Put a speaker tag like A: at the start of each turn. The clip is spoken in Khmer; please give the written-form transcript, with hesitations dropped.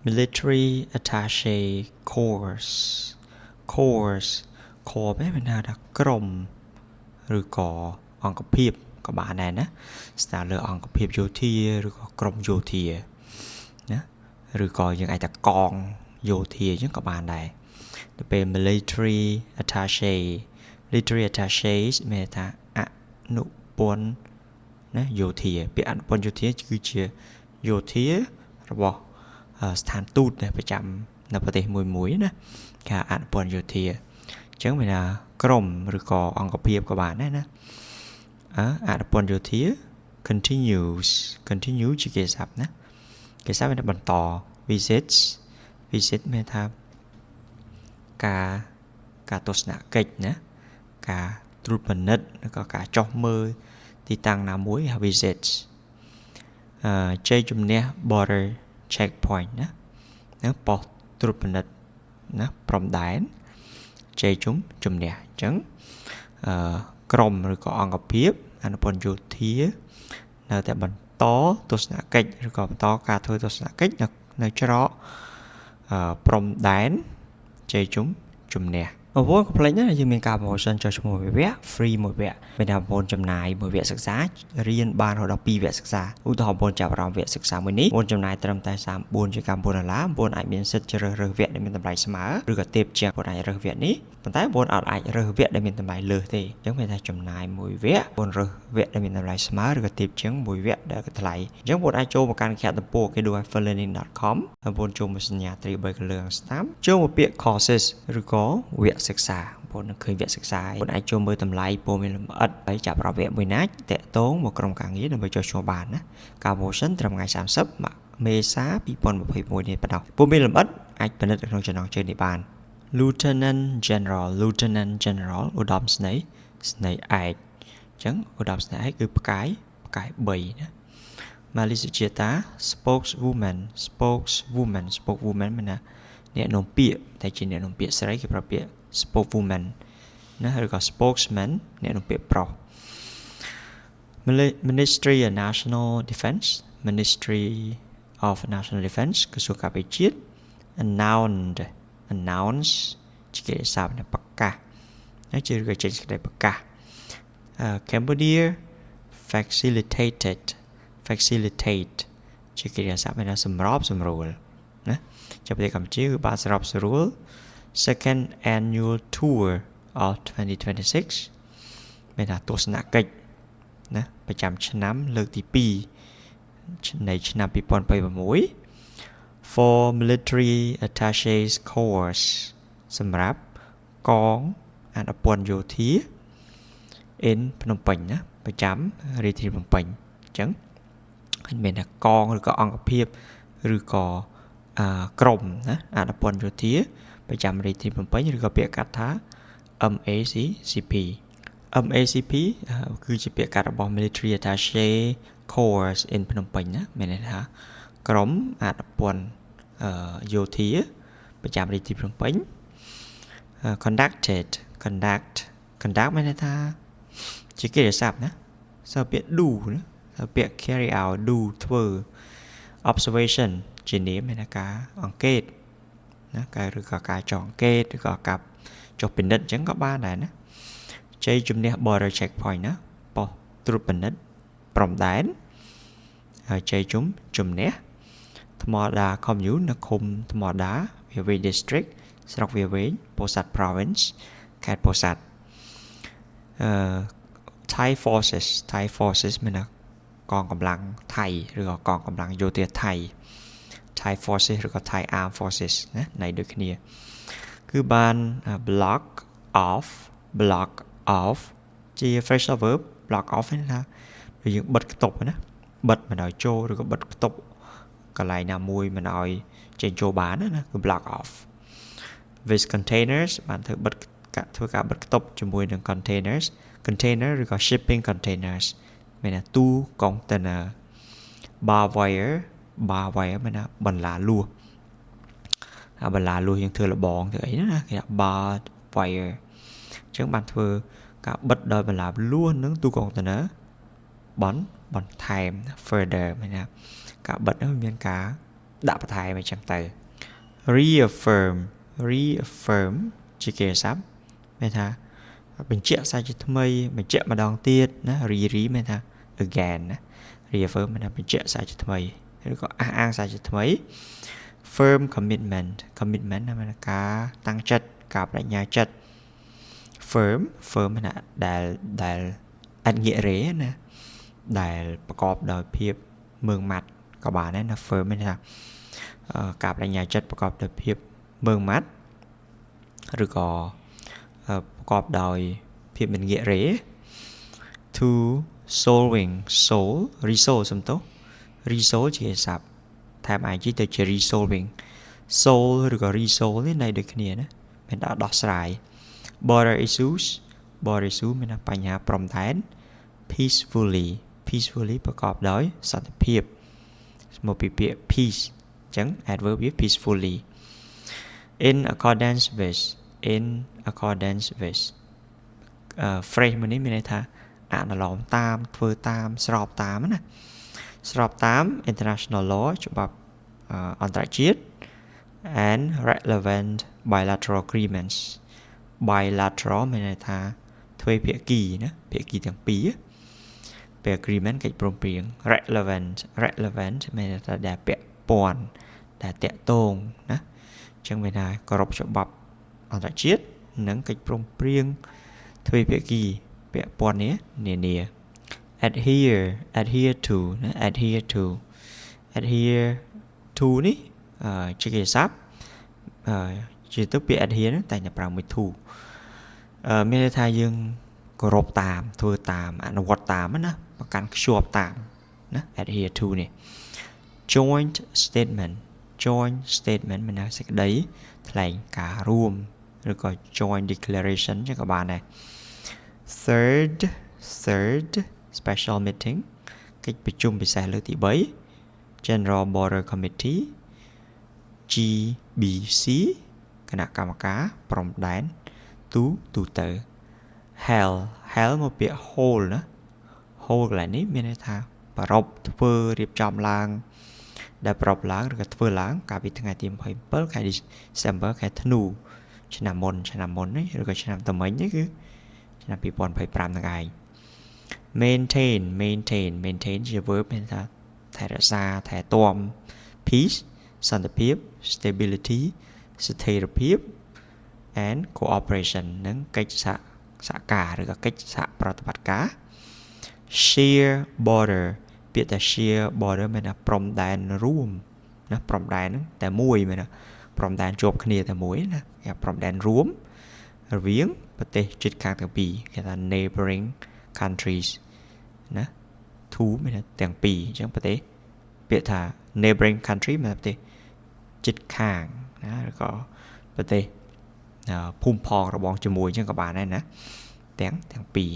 A: military attaché course course ខបែបណាថាក្រុមឬក៏អង្គភាពក៏បានដែរណាស្ថិតលើអង្គភាពយោធាឬក៏ក្រុមយោធាណាឬក៏យើងអាចថាកងយោធាអញ្ចឹងក៏បានដែរទៅពេល military attaché មានថាអនុពន្ធណាយោធាពាក្យអនុពន្ធយោធាគឺជាយោធារបស់ស្ថានទូតដែលប្រចាំនៅប្រទេសមួយណាគេអនុពន្ធយោធាអញ្ចឹងមានថាក្រុមឬក៏អង្គភាពក៏បានដែរណាអនុពន្ធយោធា continue ជាគេស័ព្ទណាគេស័ព្ទមានតែបន្ត visit មានថាការទស្សនកិច្ចណាការត្រួតពិនិត្យឬក៏ការចុះមើលទីតាំងណាមួយ visit ជ័យជំនះ border checkpoint ណាប៉ុស្តិ៍ត្រួតពិនិត្យណាព្រំដែនជ័យជំនះអញ្ចឹងក្រុមឬក៏អង្គភាពអនុពន្ធយោធានៅតែបន្តទស្សនកិច្ចឬក៏បន្តការធ្វើទស្សនកិច្ចនៅច្រកព្រំដែនជ័យជំនះបងប្អូនកុំភ្លេចណាយើងមានការ promotion ចុះឈ្មោះមួយវគ្គ free មួយវគ្គមានថាបងប្អូនចំណាយមួយវគ្គសិក្សារៀនបានរហូតដល់2វគ្គសិក្សាឧទាហរណ៍បងប្អូនចាប់អារម្មណ៍វគ្គសិក្សាមួយនេះបងប្អូនចំណាយត្រឹមតែ$34បងប្អូនអាចមានសិទ្ធិជ្រើសរើសវគ្គដែលមានតម្លៃស្មើឬក៏ទាបជាងបងប្អូនអាចរើសវគ្គនេះប៉ុន្តែបងប្អូនអាចរើសវគ្គដែលមានតម្លៃលើសទេអញ្ចឹងមានថាចំណាយមួយវគ្គបងប្អូនរើសវគ្គដែលមានតម្លៃស្មើឬក៏ទាបជាងមួយវគ្គដែលថ្លៃអញ្ចឹងបងប្អូនអាចចូលមកកាន់គេហទំព័រ keduifulearning.com បងប្អូនចូលមកសញ្ញាត្រី3កលឿងស្ដាប់ចូលមកពាក្យ courses ឬក៏វគ្គសិក្សាបងប្អូននឹងឃើញវគ្គសិក្សាបងប្អូនអាចចូលមើលតម្លៃព័ត៌មានលម្អិតហើយចាប់រាប់វគ្គមួយណាតាក់ទងមកក្រុមការងារដើម្បីចុះឈ្មោះបានណាការ promotion ត្រឹមថ្ងៃ30មេសា2021នេះប៉ុណ្ណោះព័ត៌មានលម្អិតអាចពិនិត្យនៅក្នុងចំណងជើងនេះបាន Lieutenant General ឧត្តមស្នេហ៍ឯកអញ្ចឹងឧត្តមស្នេហ៍ឯកគឺផ្កាយ3ណាម៉ាលីសុជាតា spokeswoman មានណាអ្នកនាំពាក្យតែជាអ្នកនាំពាក្យស្រីគេប្រើពាក្យ spokeswoman ណាឬក៏ spokesman អ្នកនាំពាក្យប្រុស Ministry of National Defense ក្រសួងការពារជាតិ announce ជាគេស័ព្ទប្រកាសណាជាឬក៏ចេញសេចក្តីប្រកាសCambodia facilitate ជាគេស័ព្ទមានសម្របសម្រួលណាចាប់ប្រទេសកម្ពុជាគឺបានសម្របសម្រួល second annual tour of 2026មានថាទស្សនកិច្ចណាប្រចាំឆ្នាំលើកទី2នៃឆ្នាំ2026 for military attaches course សម្រាប់កងអនុពន្ធយោធា in ភ្នំពេញណាប្រចាំរាជធានីភ្នំពេញអញ្ចឹងមានថាកងឬក៏អង្គភាពឬក៏ក្រុមណាអនុពន្ធយោធាប្រចាំរាជធានីភ្នំពេញឬក៏ពាក្យកាត់ថា MACP គឺជាពាក្យកាត់របស់ Military Attaché Course in ភ្នំពេញណាមានន័យថាក្រុមអនុពន្ធយោធាប្រចាំរាជធានីភ្នំពេញ conduct មានន័យថាជាកិរិយាសព្ទណាសើពាក្យ do ណាសើពាក្យ carry out do ធ្វើ observation ជានាមមានថាការអង្កេតណាឬក៏ការចុះអង្កេតឬក៏ការចុះពិនិត្យអញ្ចឹងក៏បានដែរណាជ័យជំនះ border checkpoint ណាប៉ុស្តិ៍ត្រួតពិនិត្យព្រំដែនហើយជ័យជំនះថ្មដា commune នៅឃុំថ្មដាវាវែង district ស្រុកវាវែងពោធិ៍សាត់ province ខេត្តពោធិ៍សាត់Thai forces មានកងកម្លាំងថៃឬក៏កងកម្លាំងយោធាថៃ Thai forces ឬក៏ Thai armed forces ណានៃដូចគ្នាគឺបាន block off ជា phrasal verb block off នេះថាដូចយើងបិទគប់ណាបិទមិនឲ្យចូលឬក៏បិទគប់កន្លែងណាមួយមិនឲ្យចេញចូលបានណាគឺ block off with containers បានធ្វើការបិទគប់ជាមួយនឹង container ឬក៏ shipping containers មានថាទូកុងតឺន័រ bar wire មានថាបន្លាលួសយើងធ្វើលបងធ្វើអីណាគេថា bar wire អញ្ចឹងបានធ្វើការបិទដោយបន្លាលួសនឹងទូកុងតឺន័របន្ថែម further មានថាការបិទនោះមានការ ដាក់បន្ថែមអញ្ចឹងទៅ reaffirm ជាគេស័ព្ទមានថាបញ្ជាក់សារជាថ្មីបញ្ជាក់ម្ដងទៀតណា re មានថា again ណា reaffirm មានថាបញ្ជាក់សារជាថ្មីឬក៏អះអាងសារជាថ្មី firm commitment មានថាការតាំងចិត្តការបដិញ្ញាចិត្ត firm មានថាដែលអត់ងាករេណាដែលប្រកបដោយភាពម៉ឺងម៉ាត់ក៏បានដែរណា firm មានថាការបដិញ្ញាចិត្តប្រកបដោយភាពម៉ឺងម៉ាត់ឬក៏ប្រកបដោយភាពមិនងាករេ to resolve សំទោស resolve ជាស័ព្ទថែម ing ទៅជា resolving solve ឬក៏ resolve នេះន័យដូចគ្នាណាមានថាដោះស្រាយ border issues មានថាបញ្ហាព្រំដែន peacefully ប្រកបដោយសន្តិភាពមកពីពាក្យ peace អញ្ចឹង adverb វា peacefully in accordance with phrase មួយនេះមានន័យថាអនុលោមតាមធ្វើតាមស្របតាមណាស្របតាម international law ច្បាប់អន្តរជាតិ and relevant bilateral agreements bilateral មានន័យថាទ្វេភាគីណាភាគីទាំងពីរពេល agreement កិច្ចព្រមព្រៀង relevant មានន័យថាដែលពាក់ព័ន្ធដែលតាក់ទងណាអញ្ចឹងមានថាគោរពច្បាប់អន្តរជាតិនិងកិច្ចព្រមព្រៀងទ្វេភាគីពាក់ព័ន្ធនេះនានា adhere to ណា adhere to នេះជាគេស័ព្ទជាទៅពាក្យ adhere ហ្នឹងតែប្រើមួយ to មានន័យថាយើងគោរពតាមធ្វើតាមអនុវត្តតាមណាប្រកាន់ខ្ជាប់តាមណា adhere to នេះ joint statement មានន័យសេចក្តីថ្លែងការណ៍រួមឬក៏ joint declaration ចឹងក៏បានដែរ third special meeting កិច្ចប្រជុំពិសេសលើកទី3 General Border Committee GBC គណៈកម្មការព្រំដែនទូទៅ held មកពាក្យ hold ណា hold កន្លែងនេះមានន័យថាប្ររពធ្វើរៀបចំឡើងដែលប្ររពឡើងឬក៏ធ្វើឡើងកាលពីថ្ងៃទី27ខែ December ខែធ្នូឆ្នាំមុននេះឬក៏ឆ្នាំថ្មីនេះគឺឆ្នាំ2025ហ្នឹងឯង maintain ជា verb មានថាថែរក្សាថែទាំ peace សន្តិភាព stability ស្ថិរភាព and cooperation និងកិច្ចសហការឬក៏កិច្ចសហប្រតិបត្តិការ share border ពាក្យថា share border មានថាព្រំដែនរួមណាព្រំដែនហ្នឹងតែមួយមែនណាព្រំដែនជាប់គ្នាតែមួយណាគេព្រំដែនរួមរវាងប្រទេសជិតខាងទាំងពីរគេថា neighboring countries ណា two មានថាទាំងពីរអញ្ចឹងប្រទេសពាក្យថា neighboring country មានប្រទេសជិតខាងណាឬក៏ប្រទេសភូមិផងរបងជាមួយអញ្ចឹងក៏បានដែរណាទាំងពីរ